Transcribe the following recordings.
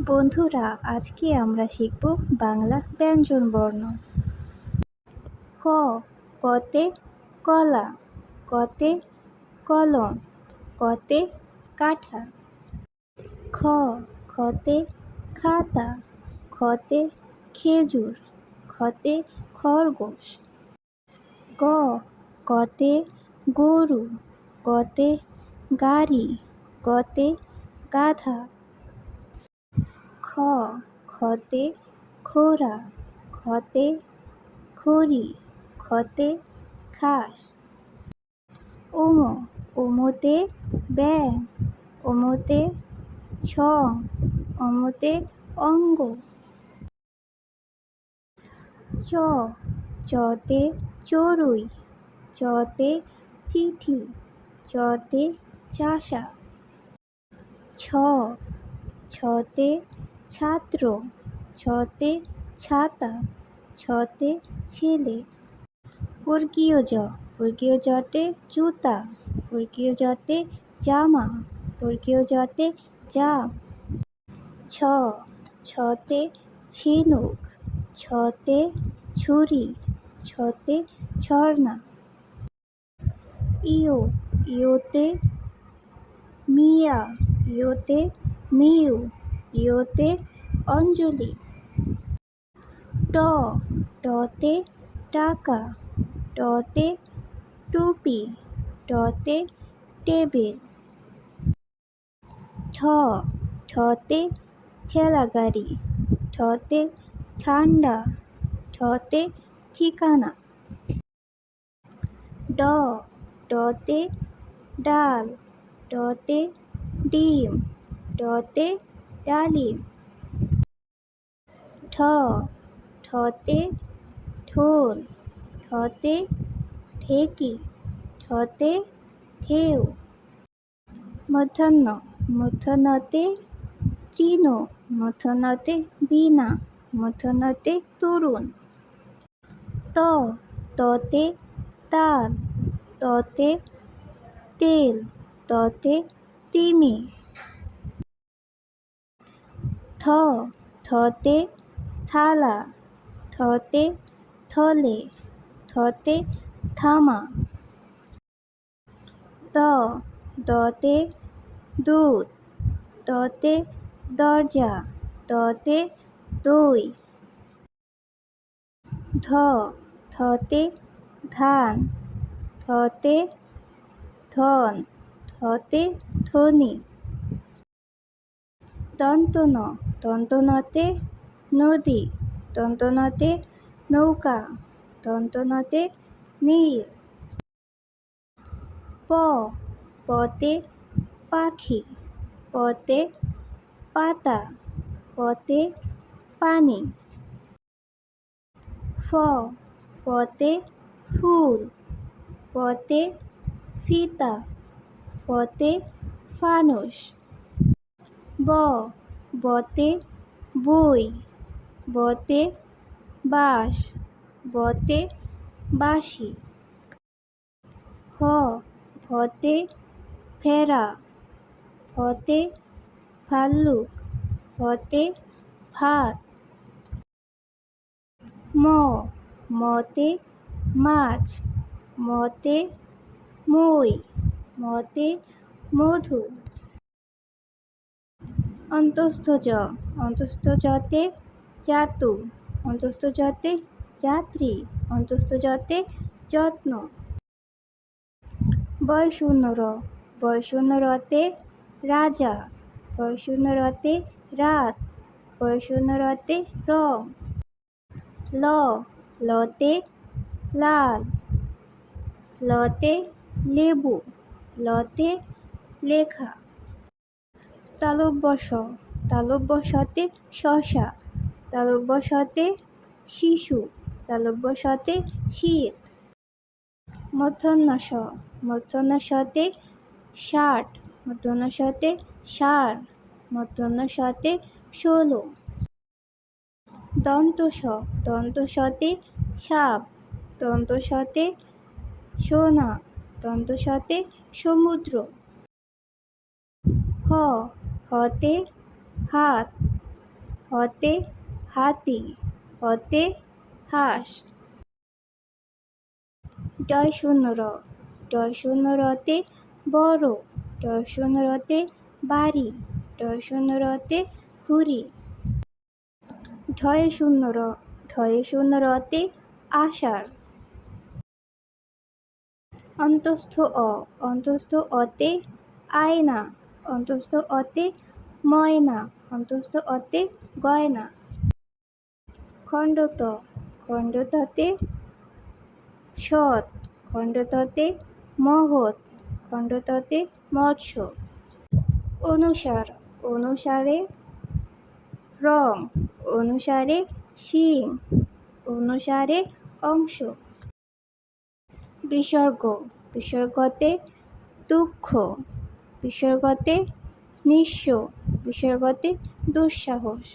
বন্ধুরা, আজকে আমরা শিখব বাংলা ব্যঞ্জনবর্ণ। ক, কতে কলা, কতে কলম, কতে কাঁঠা। খ, খতে খাতা, খতে খেজুর, খতে খরগোশ। গ, কতে গরু, গতে গাড়ি, গতে গাধা। খ, খতে খোরা, খতে খড়ি, খতে খাস। ওম, ওমতে ব্যাঙ, ওমতে ছং, অমতে অঙ্গ। চ, চতে চড়ুই, চতে চিঠি, চতে চাষা। ছ, ছতে ছাত্র, ছতে ছাতা, ছতে ছেলে। বর্গীয় জ, বর্গীয় জতে জুতা, বর্গীয় জতে জামা, বর্গীয় জতে জাম। ছ, ছতে ঝিনুক, ছতে ছুরি, ছতে ঝর্ণা। ইয়, ইয়তে মিয়া, ইয়তে মিউ, ইয়তে অঞ্জলি। ট, টতে টাকা, টতে টুপি, টতে টেবিল। ঠ, ঠতে ঠেলাগাড়ি, ঠতে ঠান্ডা, ঠতে ঠিকানা। ড, ডতে ডাল, ডতে ডিম, ডতে ডালিম। ঠ, ঠতে ঢোল, ঠতে ঢেঁকি, ঠতে ঢেউ। মূর্ধন্য, মূর্ধন্যতে তৃণ, মূর্ধন্যতে বীণা, মূর্ধন্যতে তরুণ। ত, ততে তাল, ততে তেল, ততে তিমি। থ, থতে থালা, থতে থলে, থতে থামা। দ, দতে দুধ, দতে দরজা, দতে দই। ধ, ধতে ধান, ধতে ধন, ধতে ধনী। দন্ত ন, দন্ত নতে নদী, দন্ত নতে নৌকা, দন্ত নতে নীল। প, পতে পাখি, পতে পাতা, পতে পানি। ফ, ফতে ফুল, ফতে ফিতা, ফতে ফানুস। ব, বতে বই, বতে বাঁশ, বতে বাঁশি। ভ, ভতে ভেড়া, ভতে ভাল্লুক, ভতে ভাত। ম, মতে মাছ, মতে মই, মতে মধু। অন্তস্থ জ, অন্তস্থ জতে জাতু, অন্তস্থ জতে যাত্রী, অন্তস্থ জতে যত্ন। বয়শূন্য র, বয়শূন্য রতে রাজা, বয়শূন্য রতে রাত, বয়শূন্য রতে রং। ল, লতে লাল, লতে লেবু, লতে লেখা। তালব্য শ, তালব্য শতে শশা, তালব্য শতে শিশু, তালব্য শতে শীত। মূর্ধন্য ষ, মূর্ধন্য শতে ষাট, মূর্ধন্য শতে ষাঁড়, মূর্ধন্য শতে 16। দন্ত স, দন্ত শতে সাপ, দন্ত শতে সোনা, দন্ত শতে সমুদ্র। হ, হতে হাত, হতে হাতি, হতে হাঁস। ডয় শূন্য র, ডয় শূন্য রতে বড়, ডয় শূন্য রতে বাড়ি, ডয় শূন্য রতে ঘুড়ি। ঢয়ে শূন্য র, ঢয়ে শূন্য রতে আষাঢ়। অন্তস্থ অ, অন্তস্থ অতে আয়না, অন্তস্থ অতে ময়না, অন্তস্থ অতে গয়না। খণ্ডত, খণ্ডততে সৎ, খণ্ডততে মহৎ, খণ্ডততে মৎস্য। অনুসার, অনুসারে রং, অনুসারে শিং, অনুসারে অংশ। বিসর্গ, বিসর্গতে দুঃখ, বিসর্গতে নিঃস্ব, বিসর্গতে দুঃসাহস।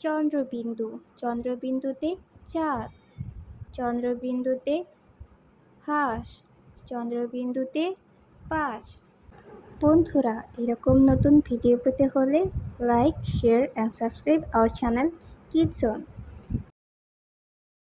চন্দ্রবিন্দু, চন্দ্রবিন্দুতে চাঁদ, চন্দ্রবিন্দুতে হাঁস, চন্দ্রবিন্দুতে 5। বন্ধুরা, এরকম নতুন ভিডিও পেতে হলে like, share and subscribe our channel kids zone.